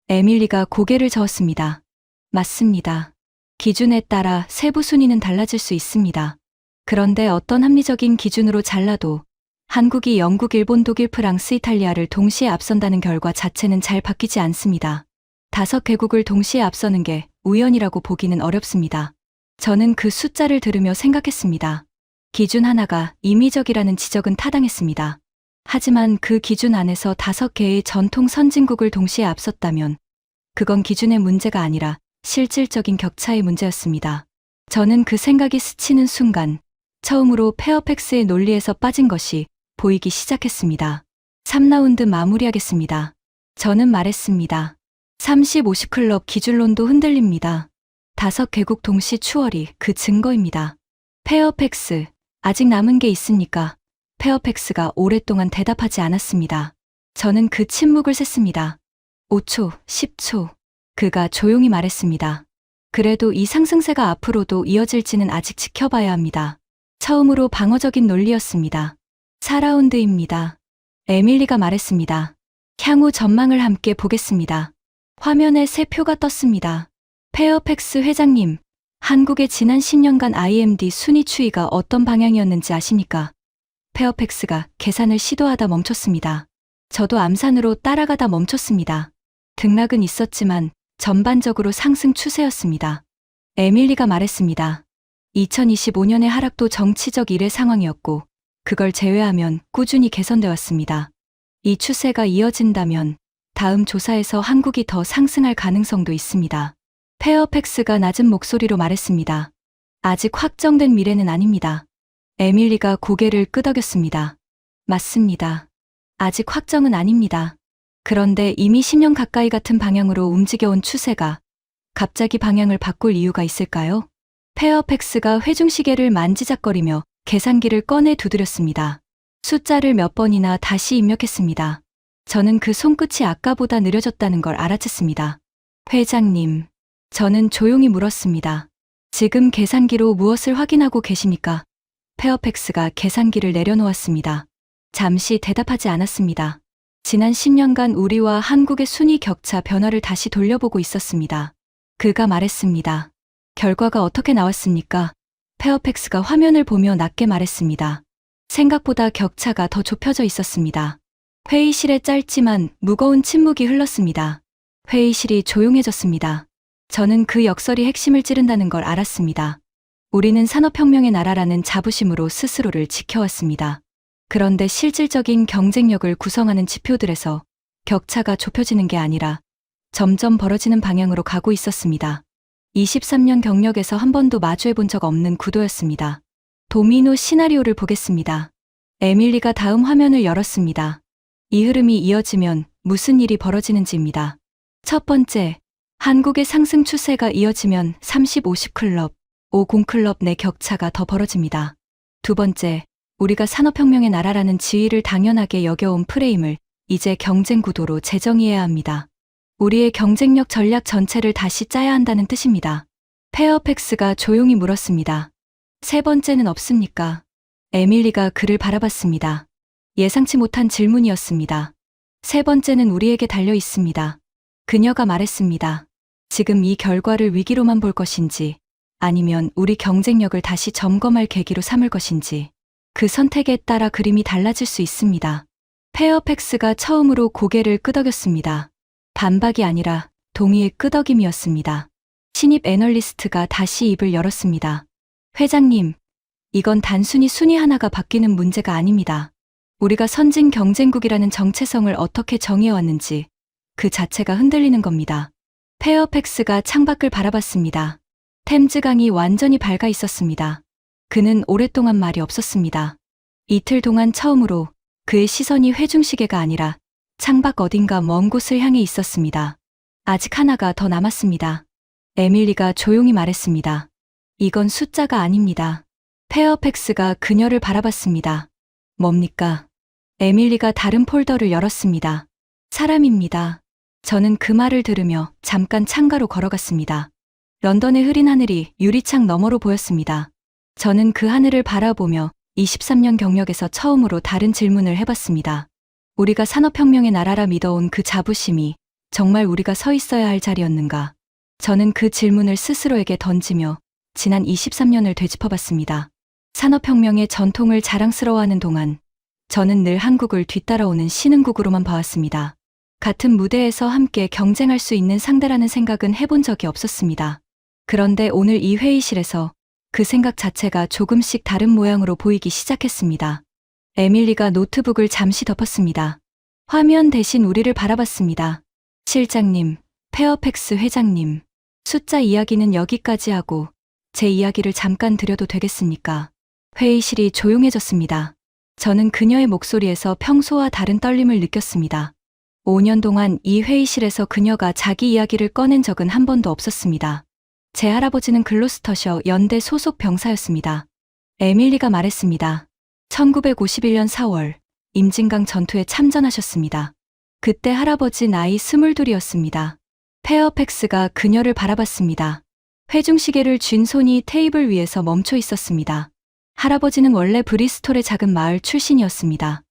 에밀리가 고개를 저었습니다. 맞습니다. 기준에 따라 세부 순위는 달라질 수 있습니다. 그런데 어떤 합리적인 기준으로 잘라도 한국이 영국, 일본, 독일, 프랑스, 이탈리아를 동시에 앞선다는 결과 자체는 잘 바뀌지 않습니다. 5개국을 동시에 앞서는 게 우연이라고 보기는 어렵습니다. 저는 그 숫자를 들으며 생각했습니다. 기준 하나가 임의적이라는 지적은 타당했습니다. 하지만 그 기준 안에서 5개의 전통 선진국을 동시에 앞섰다면 그건 기준의 문제가 아니라 실질적인 격차의 문제였습니다. 저는 그 생각이 스치는 순간 처음으로 페어팩스의 논리에서 빠진 것이 보이기 시작했습니다. 3라운드 마무리하겠습니다. 저는 말했습니다. 30, 50 클럽 기준론도 흔들립니다. 5개국 동시 추월이 그 증거입니다. 페어팩스, 아직 남은 게 있습니까? 페어팩스가 오랫동안 대답하지 않았습니다. 저는 그 침묵을 셌습니다. 5초, 10초. 그가 조용히 말했습니다. 그래도 이 상승세가 앞으로도 이어질지는 아직 지켜봐야 합니다. 처음으로 방어적인 논리였습니다. 4라운드입니다. 에밀리가 말했습니다. 향후 전망을 함께 보겠습니다. 화면에 새 표가 떴습니다. 페어팩스 회장님, 한국의 지난 10년간 IMD 순위 추이가 어떤 방향이었는지 아십니까? 페어팩스가 계산을 시도하다 멈췄습니다. 저도 암산으로 따라가다 멈췄습니다. 등락은 있었지만 전반적으로 상승 추세였습니다. 에밀리가 말했습니다. 2025년의 하락도 정치적 일의 상황이었고 그걸 제외하면 꾸준히 개선돼 왔습니다. 이 추세가 이어진다면 다음 조사에서 한국이 더 상승할 가능성도 있습니다. 페어팩스가 낮은 목소리로 말했습니다. 아직 확정된 미래는 아닙니다. 에밀리가 고개를 끄덕였습니다. 맞습니다. 아직 확정은 아닙니다. 그런데 이미 10년 가까이 같은 방향으로 움직여온 추세가 갑자기 방향을 바꿀 이유가 있을까요? 페어팩스가 회중시계를 만지작거리며 계산기를 꺼내 두드렸습니다. 숫자를 몇 번이나 다시 입력했습니다. 저는 그 손끝이 아까보다 느려졌다는 걸 알아챘습니다. 회장님, 저는 조용히 물었습니다. 지금 계산기로 무엇을 확인하고 계십니까? 페어팩스가 계산기를 내려놓았습니다. 잠시 대답하지 않았습니다. 지난 10년간 우리와 한국의 순위 격차 변화를 다시 돌려보고 있었습니다. 그가 말했습니다. 결과가 어떻게 나왔습니까? 페어팩스가 화면을 보며 낮게 말했습니다. 생각보다 격차가 더 좁혀져 있었습니다. 회의실에 짧지만 무거운 침묵이 흘렀습니다. 회의실이 조용해졌습니다. 저는 그 역설이 핵심을 찌른다는 걸 알았습니다. 우리는 산업혁명의 나라라는 자부심으로 스스로를 지켜왔습니다. 그런데 실질적인 경쟁력을 구성하는 지표들에서 격차가 좁혀지는 게 아니라 점점 벌어지는 방향으로 가고 있었습니다. 23년 경력에서 한 번도 마주해 본 적 없는 구도였습니다. 도미노 시나리오를 보겠습니다. 에밀리가 다음 화면을 열었습니다. 이 흐름이 이어지면 무슨 일이 벌어지는지입니다. 첫 번째, 한국의 상승 추세가 이어지면 30-50 클럽, 50 클럽 내 격차가 더 벌어집니다. 두 번째, 우리가 산업혁명의 나라라는 지위를 당연하게 여겨온 프레임을 이제 경쟁 구도로 재정의해야 합니다. 우리의 경쟁력 전략 전체를 다시 짜야 한다는 뜻입니다. 페어팩스가 조용히 물었습니다. 세 번째는 없습니까? 에밀리가 그를 바라봤습니다. 예상치 못한 질문이었습니다. 세 번째는 우리에게 달려 있습니다. 그녀가 말했습니다. 지금 이 결과를 위기로만 볼 것인지 아니면 우리 경쟁력을 다시 점검할 계기로 삼을 것인지 그 선택에 따라 그림이 달라질 수 있습니다. 페어팩스가 처음으로 고개를 끄덕였습니다. 반박이 아니라 동의의 끄덕임이었습니다. 신입 애널리스트가 다시 입을 열었습니다. 회장님, 이건 단순히 순위 하나가 바뀌는 문제가 아닙니다. 우리가 선진 경쟁국이라는 정체성을 어떻게 정해왔는지 그 자체가 흔들리는 겁니다. 페어팩스가 창밖을 바라봤습니다. 템즈강이 완전히 밝아 있었습니다. 그는 오랫동안 말이 없었습니다. 이틀 동안 처음으로 그의 시선이 회중시계가 아니라 창밖 어딘가 먼 곳을 향해 있었습니다. 아직 하나가 더 남았습니다. 에밀리가 조용히 말했습니다. 이건 숫자가 아닙니다. 페어팩스가 그녀를 바라봤습니다. 뭡니까? 에밀리가 다른 폴더를 열었습니다. 사람입니다. 저는 그 말을 들으며 잠깐 창가로 걸어갔습니다. 런던의 흐린 하늘이 유리창 너머로 보였습니다. 저는 그 하늘을 바라보며 23년 경력에서 처음으로 다른 질문을 해봤습니다. 우리가 산업혁명의 나라라 믿어온 그 자부심이 정말 우리가 서 있어야 할 자리였는가? 저는 그 질문을 스스로에게 던지며 지난 23년을 되짚어봤습니다. 산업혁명의 전통을 자랑스러워하는 동안 저는 늘 한국을 뒤따라오는 신흥국으로만 봐왔습니다. 같은 무대에서 함께 경쟁할 수 있는 상대라는 생각은 해본 적이 없었습니다. 그런데 오늘 이 회의실에서 그 생각 자체가 조금씩 다른 모양으로 보이기 시작했습니다. 에밀리가 노트북을 잠시 덮었습니다. 화면 대신 우리를 바라봤습니다. 실장님, 페어팩스 회장님, 숫자 이야기는 여기까지 하고 제 이야기를 잠깐 드려도 되겠습니까? 회의실이 조용해졌습니다. 저는 그녀의 목소리에서 평소와 다른 떨림을 느꼈습니다. 5년 동안 이 회의실에서 그녀가 자기 이야기를 꺼낸 적은 한 번도 없었습니다. 제 할아버지는 글로스터셔 연대 소속 병사였습니다. 에밀리가 말했습니다. 1951년 4월 임진강 전투에 참전하셨습니다. 그때 할아버지 나이 22이었습니다. 페어팩스가 그녀를 바라봤습니다. 회중시계를 쥔 손이 테이블 위에서 멈춰 있었습니다. 할아버지는 원래 브리스톨의 작은 마을 출신이었습니다.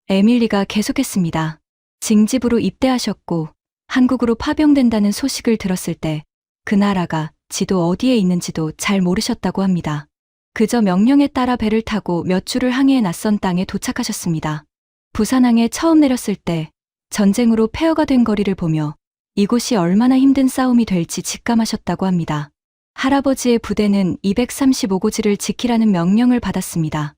에밀리가 계속했습니다. 징집으로 입대하셨고 한국으로 파병된다는 소식을 들었을 때 그 나라가 지도 어디에 있는지도 잘 모르셨다고 합니다. 그저 명령에 따라 배를 타고 몇 주를 항해해 낯선 땅에 도착하셨습니다. 부산항에 처음 내렸을 때 전쟁으로 폐허가 된 거리를 보며 이곳이 얼마나 힘든 싸움이 될지 직감하셨다고 합니다. 할아버지의 부대는 235고지를 지키라는 명령을 받았습니다.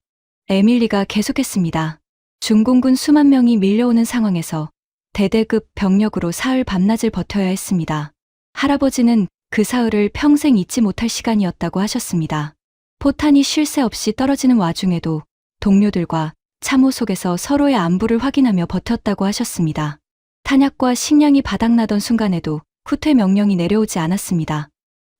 에밀리가 계속했습니다. 중공군 수만 명이 밀려오는 상황에서 대대급 병력으로 사흘 밤낮을 버텨야 했습니다. 할아버지는 그 사흘을 평생 잊지 못할 시간이었다고 하셨습니다. 포탄이 쉴 새 없이 떨어지는 와중에도 동료들과 참호 속에서 서로의 안부를 확인하며 버텼다고 하셨습니다. 탄약과 식량이 바닥나던 순간에도 후퇴 명령이 내려오지 않았습니다.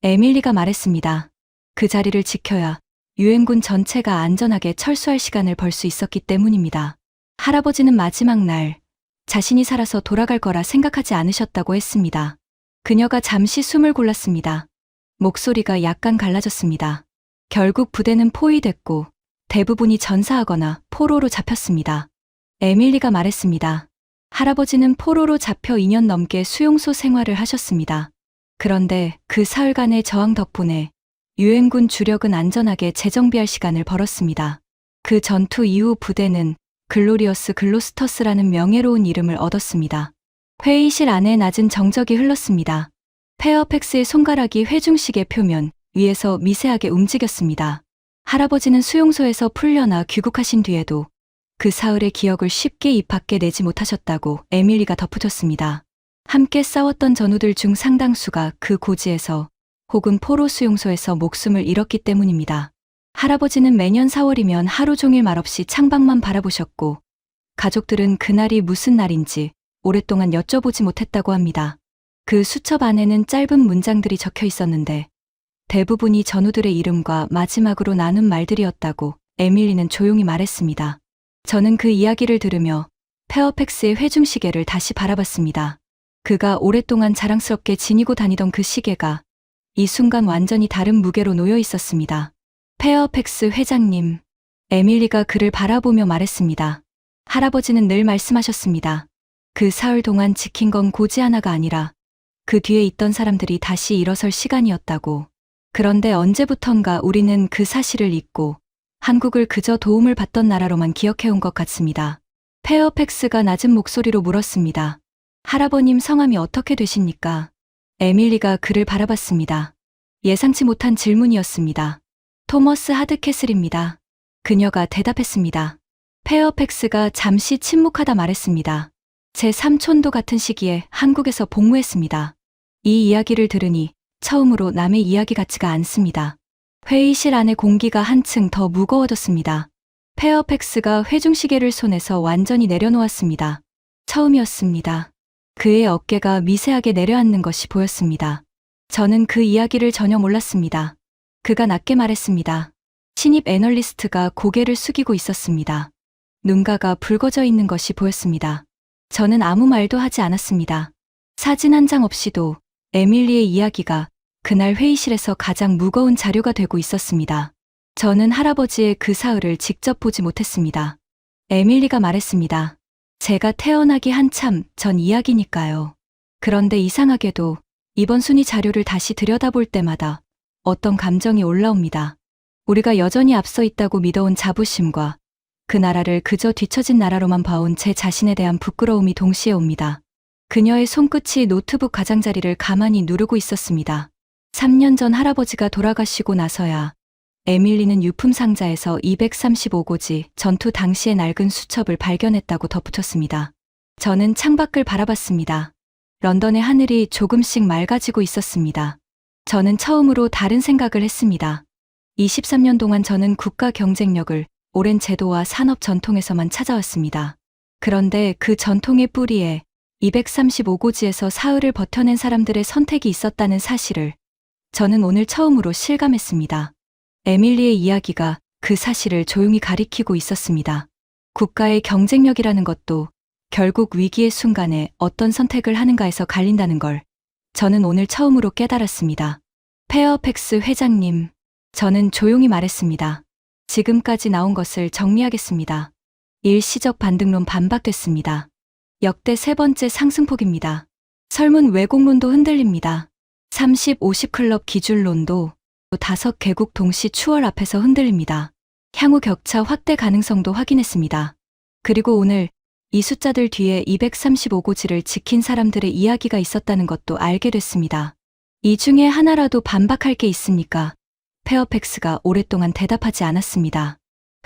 에밀리가 말했습니다. 그 자리를 지켜야 유엔군 전체가 안전하게 철수할 시간을 벌 수 있었기 때문입니다. 할아버지는 마지막 날 자신이 살아서 돌아갈 거라 생각하지 않으셨다고 했습니다. 그녀가 잠시 숨을 골랐습니다. 목소리가 약간 갈라졌습니다. 결국 부대는 포위됐고 대부분이 전사하거나 포로로 잡혔습니다. 에밀리가 말했습니다. 할아버지는 포로로 잡혀 2년 넘게 수용소 생활을 하셨습니다. 그런데 그 사흘간의 저항 덕분에 유엔군 주력은 안전하게 재정비할 시간을 벌었습니다. 그 전투 이후 부대는 글로리어스 글로스터스라는 명예로운 이름을 얻었습니다. 회의실 안에 낮은 정적이 흘렀습니다. 페어팩스의 손가락이 회중식의 표면 위에서 미세하게 움직였습니다. 할아버지는 수용소에서 풀려나 귀국하신 뒤에도 그 사흘의 기억을 쉽게 입 밖에 내지 못하셨다고 에밀리가 덧붙였습니다. 함께 싸웠던 전우들 중 상당수가 그 고지에서 혹은 포로 수용소에서 목숨을 잃었기 때문입니다. 할아버지는 매년 4월이면 하루 종일 말없이 창밖만 바라보셨고 가족들은 그날이 무슨 날인지 오랫동안 여쭤보지 못했다고 합니다. 그 수첩 안에는 짧은 문장들이 적혀 있었는데 대부분이 전우들의 이름과 마지막으로 나눈 말들이었다고 에밀리는 조용히 말했습니다. 저는 그 이야기를 들으며 페어팩스의 회중시계를 다시 바라봤습니다. 그가 오랫동안 자랑스럽게 지니고 다니던 그 시계가 이 순간 완전히 다른 무게로 놓여 있었습니다. 페어팩스 회장님, 에밀리가 그를 바라보며 말했습니다. 할아버지는 늘 말씀하셨습니다. 그 사흘 동안 지킨 건 고지 하나가 아니라 그 뒤에 있던 사람들이 다시 일어설 시간이었다고. 그런데 언제부턴가 우리는 그 사실을 잊고 한국을 그저 도움을 받던 나라로만 기억해온 것 같습니다. 페어팩스가 낮은 목소리로 물었습니다. 할아버님 성함이 어떻게 되십니까? 에밀리가 그를 바라봤습니다. 예상치 못한 질문이었습니다. 토머스 하드캐슬입니다. 그녀가 대답했습니다. 페어팩스가 잠시 침묵하다 말했습니다. 제 삼촌도 같은 시기에 한국에서 복무했습니다. 이 이야기를 들으니 처음으로 남의 이야기 같지가 않습니다. 회의실 안의 공기가 한층 더 무거워졌습니다. 페어팩스가 회중시계를 손에서 완전히 내려놓았습니다. 처음이었습니다. 그의 어깨가 미세하게 내려앉는 것이 보였습니다. 저는 그 이야기를 전혀 몰랐습니다. 그가 낮게 말했습니다. 신입 애널리스트가 고개를 숙이고 있었습니다. 눈가가 붉어져 있는 것이 보였습니다. 저는 아무 말도 하지 않았습니다. 사진 한 장 없이도 에밀리의 이야기가 그날 회의실에서 가장 무거운 자료가 되고 있었습니다. 저는 할아버지의 그 사흘을 직접 보지 못했습니다. 에밀리가 말했습니다. 제가 태어나기 한참 전 이야기니까요. 그런데 이상하게도 이번 순위 자료를 다시 들여다볼 때마다 어떤 감정이 올라옵니다. 우리가 여전히 앞서 있다고 믿어온 자부심과 그 나라를 그저 뒤처진 나라로만 봐온 제 자신에 대한 부끄러움이 동시에 옵니다. 그녀의 손끝이 노트북 가장자리를 가만히 누르고 있었습니다. 3년 전 할아버지가 돌아가시고 나서야 에밀리는 유품 상자에서 235고지 전투 당시의 낡은 수첩을 발견했다고 덧붙였습니다. 저는 창밖을 바라봤습니다. 런던의 하늘이 조금씩 맑아지고 있었습니다. 저는 처음으로 다른 생각을 했습니다. 23년 동안 저는 국가 경쟁력을 오랜 제도와 산업 전통에서만 찾아왔습니다. 그런데 그 전통의 뿌리에 235고지에서 사흘을 버텨낸 사람들의 선택이 있었다는 사실을 저는 오늘 처음으로 실감했습니다. 에밀리의 이야기가 그 사실을 조용히 가리키고 있었습니다. 국가의 경쟁력이라는 것도 결국 위기의 순간에 어떤 선택을 하는가에서 갈린다는 걸 저는 오늘 처음으로 깨달았습니다. 페어팩스 회장님, 저는 조용히 말했습니다. 지금까지 나온 것을 정리하겠습니다. 일시적 반등론 반박됐습니다. 역대 세 번째 상승폭입니다. 설문 왜곡론도 흔들립니다. 30, 50 클럽 기준론도 5개국 동시 추월 앞에서 흔들립니다. 향후 격차 확대 가능성도 확인했습니다. 그리고 오늘 이 숫자들 뒤에 235고지를 지킨 사람들의 이야기가 있었다는 것도 알게 됐습니다. 이 중에 하나라도 반박할 게 있습니까? 페어팩스가 오랫동안 대답하지 않았습니다.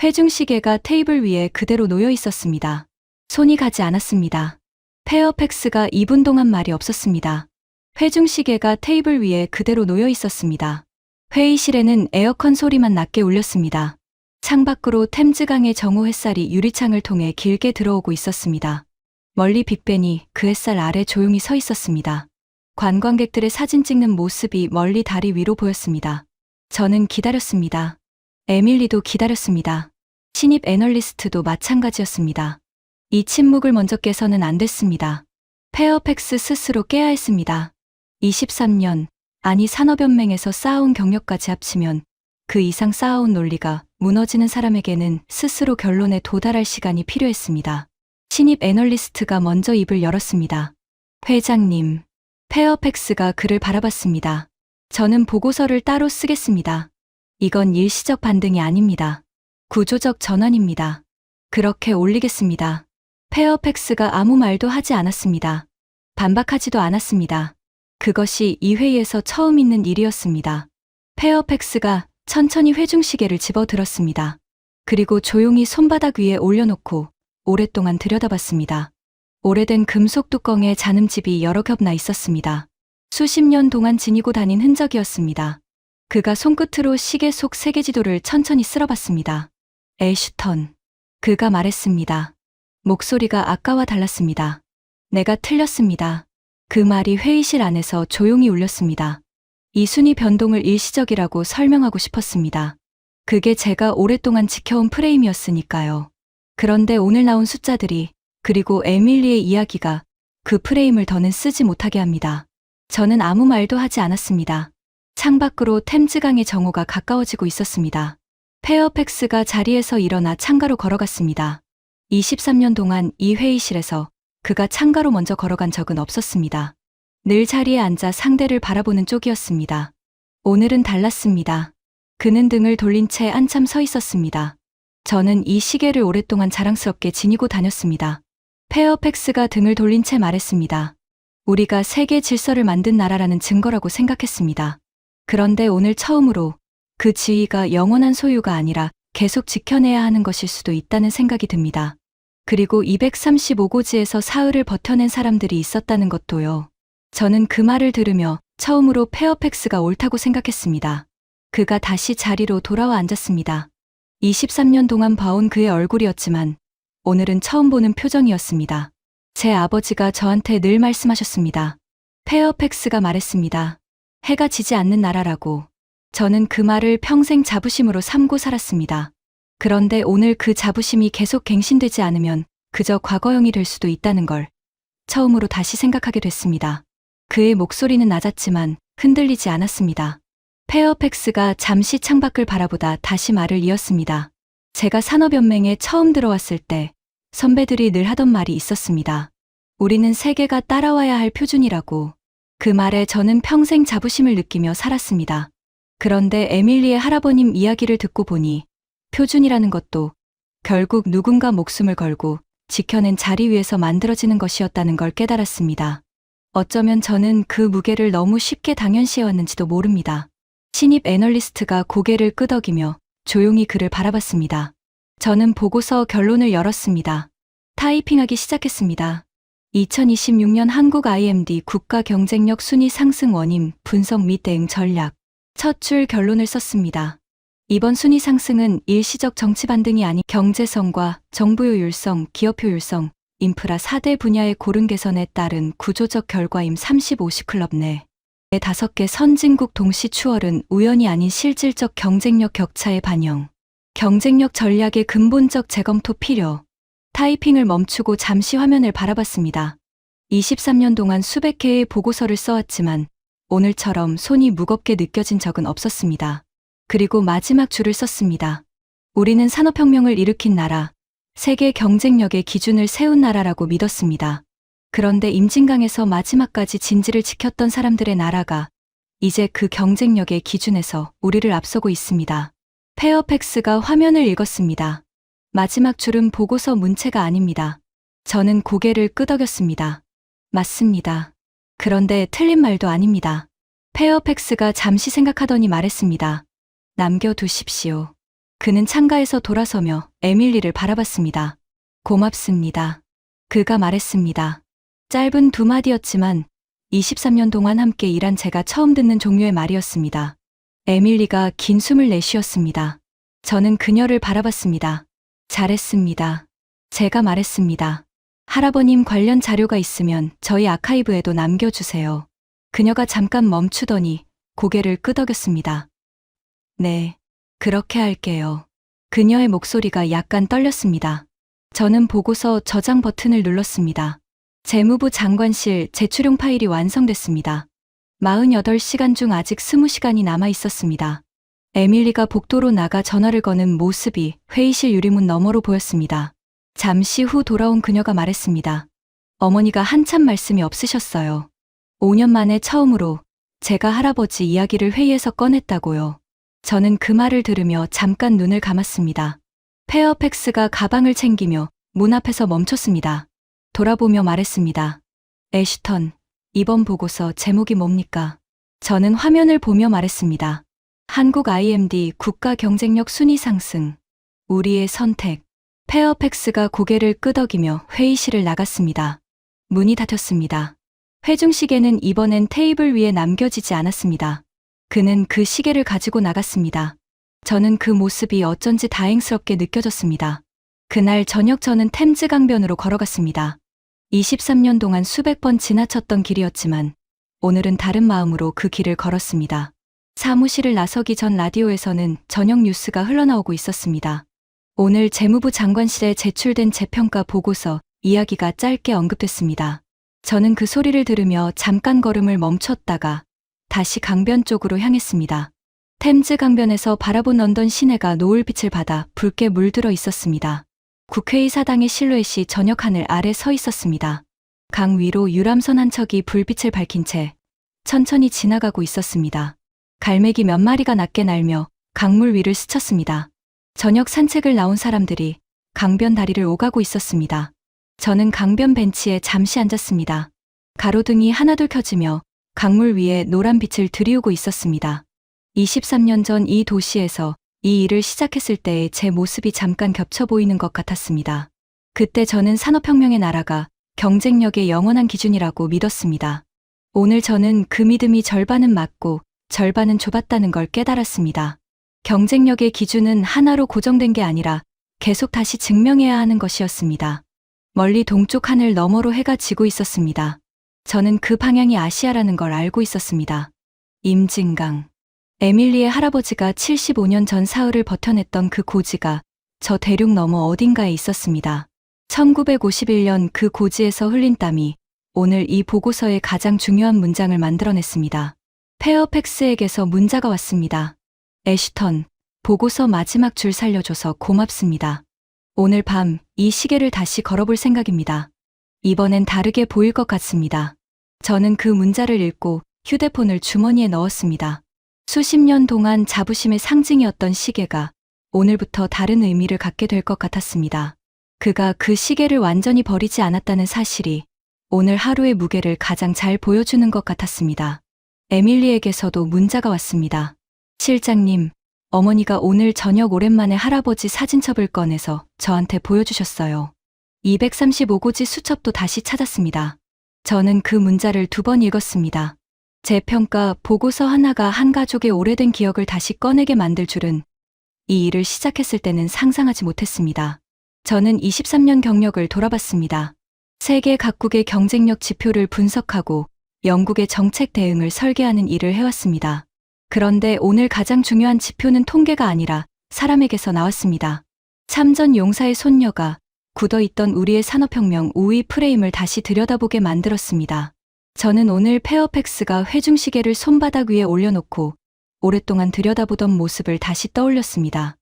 회중시계가 테이블 위에 그대로 놓여 있었습니다. 손이 가지 않았습니다. 페어팩스가 2분 동안 말이 없었습니다. 회중시계가 테이블 위에 그대로 놓여 있었습니다. 회의실에는 에어컨 소리만 낮게 울렸습니다. 창밖으로 템즈강의 정오 햇살이 유리창을 통해 길게 들어오고 있었습니다. 멀리 빅벤이 그 햇살 아래 조용히 서 있었습니다. 관광객들의 사진 찍는 모습이 멀리 다리 위로 보였습니다. 저는 기다렸습니다. 에밀리도 기다렸습니다. 신입 애널리스트도 마찬가지였습니다. 이 침묵을 먼저 깨서는 안 됐습니다. 페어팩스 스스로 깨야 했습니다. 23년, 아니 산업연맹에서 쌓아온 경력까지 합치면 그 이상 쌓아온 논리가 무너지는 사람에게는 스스로 결론에 도달할 시간이 필요했습니다. 신입 애널리스트가 먼저 입을 열었습니다. 회장님, 페어팩스가 그를 바라봤습니다. 저는 보고서를 따로 쓰겠습니다. 이건 일시적 반등이 아닙니다. 구조적 전환입니다. 그렇게 올리겠습니다. 페어팩스가 아무 말도 하지 않았습니다. 반박하지도 않았습니다. 그것이 이 회의에서 처음 있는 일이었습니다. 페어팩스가 천천히 회중시계를 집어들었습니다. 그리고 조용히 손바닥 위에 올려놓고 오랫동안 들여다봤습니다. 오래된 금속 뚜껑에 잔음집이 여러 겹나 있었습니다. 수십 년 동안 지니고 다닌 흔적이었습니다. 그가 손끝으로 시계 속 세계지도를 천천히 쓸어봤습니다. 애슈턴. 그가 말했습니다. 목소리가 아까와 달랐습니다. 내가 틀렸습니다. 그 말이 회의실 안에서 조용히 울렸습니다. 이 순위 변동을 일시적이라고 설명하고 싶었습니다. 그게 제가 오랫동안 지켜온 프레임이었으니까요. 그런데 오늘 나온 숫자들이, 그리고 에밀리의 이야기가 그 프레임을 더는 쓰지 못하게 합니다. 저는 아무 말도 하지 않았습니다. 창밖으로 템즈강의 정오가 가까워지고 있었습니다. 페어팩스가 자리에서 일어나 창가로 걸어갔습니다. 23년 동안 이 회의실에서 그가 창가로 먼저 걸어간 적은 없었습니다. 늘 자리에 앉아 상대를 바라보는 쪽이었습니다. 오늘은 달랐습니다. 그는 등을 돌린 채 한참 서 있었습니다. 저는 이 시계를 오랫동안 자랑스럽게 지니고 다녔습니다. 페어팩스가 등을 돌린 채 말했습니다. 우리가 세계 질서를 만든 나라라는 증거라고 생각했습니다. 그런데 오늘 처음으로 그 지위가 영원한 소유가 아니라 계속 지켜내야 하는 것일 수도 있다는 생각이 듭니다. 그리고 235고지에서 사흘을 버텨낸 사람들이 있었다는 것도요. 저는 그 말을 들으며 처음으로 페어팩스가 옳다고 생각했습니다. 그가 다시 자리로 돌아와 앉았습니다. 23년 동안 봐온 그의 얼굴이었지만 오늘은 처음 보는 표정이었습니다. 제 아버지가 저한테 늘 말씀하셨습니다. 페어팩스가 말했습니다. 해가 지지 않는 나라라고. 저는 그 말을 평생 자부심으로 삼고 살았습니다. 그런데 오늘 그 자부심이 계속 갱신되지 않으면 그저 과거형이 될 수도 있다는 걸 처음으로 다시 생각하게 됐습니다. 그의 목소리는 낮았지만 흔들리지 않았습니다. 페어팩스가 잠시 창밖을 바라보다 다시 말을 이었습니다. 제가 산업연맹에 처음 들어왔을 때 선배들이 늘 하던 말이 있었습니다. 우리는 세계가 따라와야 할 표준이라고. 그 말에 저는 평생 자부심을 느끼며 살았습니다. 그런데 에밀리의 할아버님 이야기를 듣고 보니 표준이라는 것도 결국 누군가 목숨을 걸고 지켜낸 자리 위에서 만들어지는 것이었다는 걸 깨달았습니다. 어쩌면 저는 그 무게를 너무 쉽게 당연시해왔는지도 모릅니다. 신입 애널리스트가 고개를 끄덕이며 조용히 그를 바라봤습니다. 저는 보고서 결론을 열었습니다. 타이핑하기 시작했습니다. 2026년 한국 IMD 국가 경쟁력 순위 상승 원인 분석 및 대응 전략. 첫 줄 결론을 썼습니다. 이번 순위 상승은 일시적 정치 반등이 아닌 경제성과 정부 효율성, 기업 효율성, 인프라 4대 분야의 고른 개선에 따른 구조적 결과임. 35시 클럽 내 5개 선진국 동시 추월은 우연이 아닌 실질적 경쟁력 격차의 반영. 경쟁력 전략의 근본적 재검토 필요. 타이핑을 멈추고 잠시 화면을 바라봤습니다. 23년 동안 수백 개의 보고서를 써왔지만 오늘처럼 손이 무겁게 느껴진 적은 없었습니다. 그리고 마지막 줄을 썼습니다. 우리는 산업혁명을 일으킨 나라, 세계 경쟁력의 기준을 세운 나라라고 믿었습니다. 그런데 임진강에서 마지막까지 진지를 지켰던 사람들의 나라가 이제 그 경쟁력의 기준에서 우리를 앞서고 있습니다. 페어팩스가 화면을 읽었습니다. 마지막 줄은 보고서 문체가 아닙니다. 저는 고개를 끄덕였습니다. 맞습니다. 그런데 틀린 말도 아닙니다. 페어팩스가 잠시 생각하더니 말했습니다. 남겨두십시오. 그는 창가에서 돌아서며 에밀리를 바라봤습니다. 고맙습니다. 그가 말했습니다. 짧은 두 마디였지만 23년 동안 함께 일한 제가 처음 듣는 종류의 말이었습니다. 에밀리가 긴 숨을 내쉬었습니다. 저는 그녀를 바라봤습니다. 잘했습니다. 제가 말했습니다. 할아버님 관련 자료가 있으면 저희 아카이브에도 남겨주세요. 그녀가 잠깐 멈추더니 고개를 끄덕였습니다. 네, 그렇게 할게요. 그녀의 목소리가 약간 떨렸습니다. 저는 보고서 저장 버튼을 눌렀습니다. 재무부 장관실 제출용 파일이 완성됐습니다. 48시간 중 아직 20시간이 남아 있었습니다. 에밀리가 복도로 나가 전화를 거는 모습이 회의실 유리문 너머로 보였습니다. 잠시 후 돌아온 그녀가 말했습니다. 어머니가 한참 말씀이 없으셨어요. 5년 만에 처음으로 제가 할아버지 이야기를 회의에서 꺼냈다고요. 저는 그 말을 들으며 잠깐 눈을 감았습니다. 페어팩스가 가방을 챙기며 문 앞에서 멈췄습니다. 돌아보며 말했습니다. 애쉬턴, 이번 보고서 제목이 뭡니까? 저는 화면을 보며 말했습니다. 한국 IMD 국가 경쟁력 순위 상승. 우리의 선택. 페어팩스가 고개를 끄덕이며 회의실을 나갔습니다. 문이 닫혔습니다. 회중시계는 이번엔 테이블 위에 남겨지지 않았습니다. 그는 그 시계를 가지고 나갔습니다. 저는 그 모습이 어쩐지 다행스럽게 느껴졌습니다. 그날 저녁 저는 템즈 강변으로 걸어갔습니다. 23년 동안 수백 번 지나쳤던 길이었지만 오늘은 다른 마음으로 그 길을 걸었습니다. 사무실을 나서기 전 라디오에서는 저녁 뉴스가 흘러나오고 있었습니다. 오늘 재무부 장관실에 제출된 재평가 보고서 이야기가 짧게 언급됐습니다. 저는 그 소리를 들으며 잠깐 걸음을 멈췄다가 다시 강변 쪽으로 향했습니다. 템즈 강변에서 바라본 런던 시내가 노을빛을 받아 붉게 물들어 있었습니다. 국회의사당의 실루엣이 저녁 하늘 아래 서 있었습니다. 강 위로 유람선 한 척이 불빛을 밝힌 채 천천히 지나가고 있었습니다. 갈매기 몇 마리가 낮게 날며 강물 위를 스쳤습니다. 저녁 산책을 나온 사람들이 강변 다리를 오가고 있었습니다. 저는 강변 벤치에 잠시 앉았습니다. 가로등이 하나둘 켜지며 강물 위에 노란 빛을 들이우고 있었습니다. 23년 전 이 도시에서 이 일을 시작했을 때의 제 모습이 잠깐 겹쳐 보이는 것 같았습니다. 그때 저는 산업혁명의 나라가 경쟁력의 영원한 기준이라고 믿었습니다. 오늘 저는 그 믿음이 절반은 맞고 절반은 좁았다는 걸 깨달았습니다. 경쟁력의 기준은 하나로 고정된 게 아니라 계속 다시 증명해야 하는 것이었습니다. 멀리 동쪽 하늘 너머로 해가 지고 있었습니다. 저는 그 방향이 아시아라는 걸 알고 있었습니다. 임진강. 에밀리의 할아버지가 75년 전 사흘을 버텨냈던 그 고지가 저 대륙 너머 어딘가에 있었습니다. 1951년 그 고지에서 흘린 땀이 오늘 이 보고서의 가장 중요한 문장을 만들어냈습니다. 페어팩스에게서 문자가 왔습니다. 애쉬턴, 보고서 마지막 줄 살려줘서 고맙습니다. 오늘 밤 이 시계를 다시 걸어볼 생각입니다. 이번엔 다르게 보일 것 같습니다. 저는 그 문자를 읽고 휴대폰을 주머니에 넣었습니다. 수십 년 동안 자부심의 상징이었던 시계가 오늘부터 다른 의미를 갖게 될 것 같았습니다. 그가 그 시계를 완전히 버리지 않았다는 사실이 오늘 하루의 무게를 가장 잘 보여주는 것 같았습니다. 에밀리에게서도 문자가 왔습니다. 실장님, 어머니가 오늘 저녁 오랜만에 할아버지 사진첩을 꺼내서 저한테 보여주셨어요. 235고지 수첩도 다시 찾았습니다. 저는 그 문자를 2번 읽었습니다. 제 평가 보고서 하나가 한 가족의 오래된 기억을 다시 꺼내게 만들 줄은 이 일을 시작했을 때는 상상하지 못했습니다. 저는 23년 경력을 돌아봤습니다. 세계 각국의 경쟁력 지표를 분석하고 영국의 정책 대응을 설계하는 일을 해왔습니다. 그런데 오늘 가장 중요한 지표는 통계가 아니라 사람에게서 나왔습니다. 참전 용사의 손녀가 굳어있던 우리의 산업혁명 우위 프레임을 다시 들여다보게 만들었습니다. 저는 오늘 페어팩스가 회중시계를 손바닥 위에 올려놓고 오랫동안 들여다보던 모습을 다시 떠올렸습니다.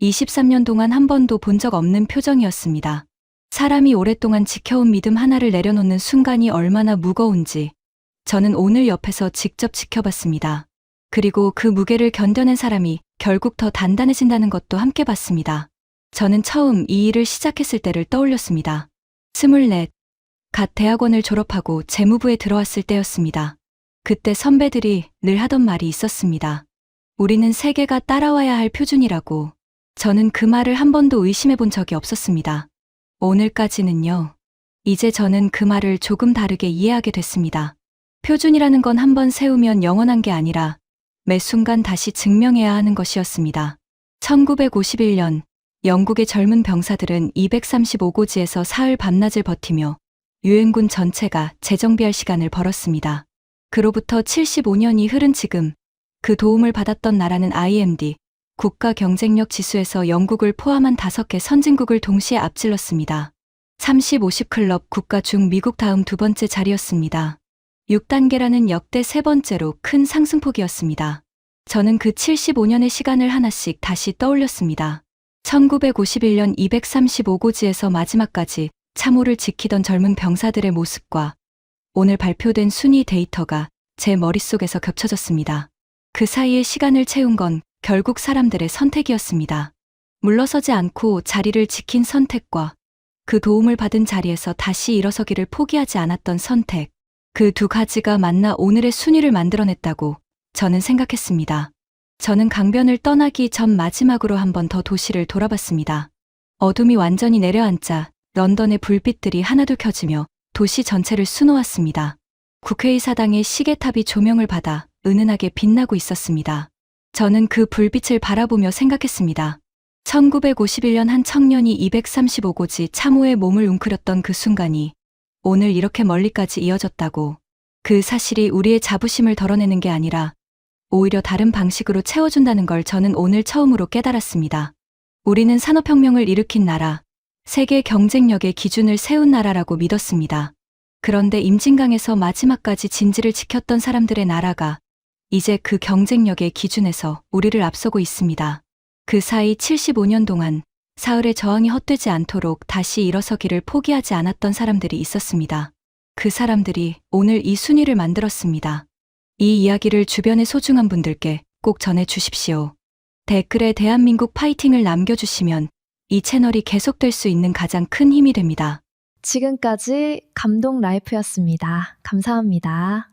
23년 동안 한 번도 본 적 없는 표정이었습니다. 사람이 오랫동안 지켜온 믿음 하나를 내려놓는 순간이 얼마나 무거운지 저는 오늘 옆에서 직접 지켜봤습니다. 그리고 그 무게를 견뎌낸 사람이 결국 더 단단해진다는 것도 함께 봤습니다. 저는 처음 이 일을 시작했을 때를 떠올렸습니다. 24, 갓 대학원을 졸업하고 재무부에 들어왔을 때였습니다. 그때 선배들이 늘 하던 말이 있었습니다. 우리는 세계가 따라와야 할 표준이라고. 저는 그 말을 한 번도 의심해 본 적이 없었습니다. 오늘까지는요. 이제 저는 그 말을 조금 다르게 이해하게 됐습니다. 표준이라는 건 한 번 세우면 영원한 게 아니라 매 순간 다시 증명해야 하는 것이었습니다. 1951년 영국의 젊은 병사들은 235고지에서 사흘 밤낮을 버티며 유엔군 전체가 재정비할 시간을 벌었습니다. 그로부터 75년이 흐른 지금 그 도움을 받았던 나라는 IMD 국가 경쟁력 지수에서 영국을 포함한 5개 선진국을 동시에 앞질렀습니다. 30-50 클럽 국가 중 미국 다음 2번째 자리였습니다. 6단계라는 역대 3번째로 큰 상승폭이었습니다. 저는 그 75년의 시간을 하나씩 다시 떠올렸습니다. 1951년 235고지에서 마지막까지 참호를 지키던 젊은 병사들의 모습과 오늘 발표된 순위 데이터가 제 머릿속에서 겹쳐졌습니다. 그 사이에 시간을 채운 건 결국 사람들의 선택이었습니다. 물러서지 않고 자리를 지킨 선택과 그 도움을 받은 자리에서 다시 일어서기를 포기하지 않았던 선택. 그 두 가지가 만나 오늘의 순위를 만들어냈다고 저는 생각했습니다. 저는 강변을 떠나기 전 마지막으로 한 번 더 도시를 돌아봤습니다. 어둠이 완전히 내려앉자 런던의 불빛들이 하나둘 켜지며 도시 전체를 수놓았습니다. 국회의사당의 시계탑이 조명을 받아 은은하게 빛나고 있었습니다. 저는 그 불빛을 바라보며 생각했습니다. 1951년 한 청년이 235고지 참호의 몸을 웅크렸던 그 순간이 오늘 이렇게 멀리까지 이어졌다고. 그 사실이 우리의 자부심을 덜어내는 게 아니라 오히려 다른 방식으로 채워준다는 걸 저는 오늘 처음으로 깨달았습니다. 우리는 산업혁명을 일으킨 나라, 세계 경쟁력의 기준을 세운 나라라고 믿었습니다. 그런데 임진강에서 마지막까지 진지를 지켰던 사람들의 나라가 이제 그 경쟁력의 기준에서 우리를 앞서고 있습니다. 그 사이 75년 동안 사흘의 저항이 헛되지 않도록 다시 일어서기를 포기하지 않았던 사람들이 있었습니다. 그 사람들이 오늘 이 순위를 만들었습니다. 이 이야기를 주변의 소중한 분들께 꼭 전해 주십시오. 댓글에 대한민국 파이팅을 남겨주시면 이 채널이 계속될 수 있는 가장 큰 힘이 됩니다. 지금까지 감동 라이프였습니다. 감사합니다.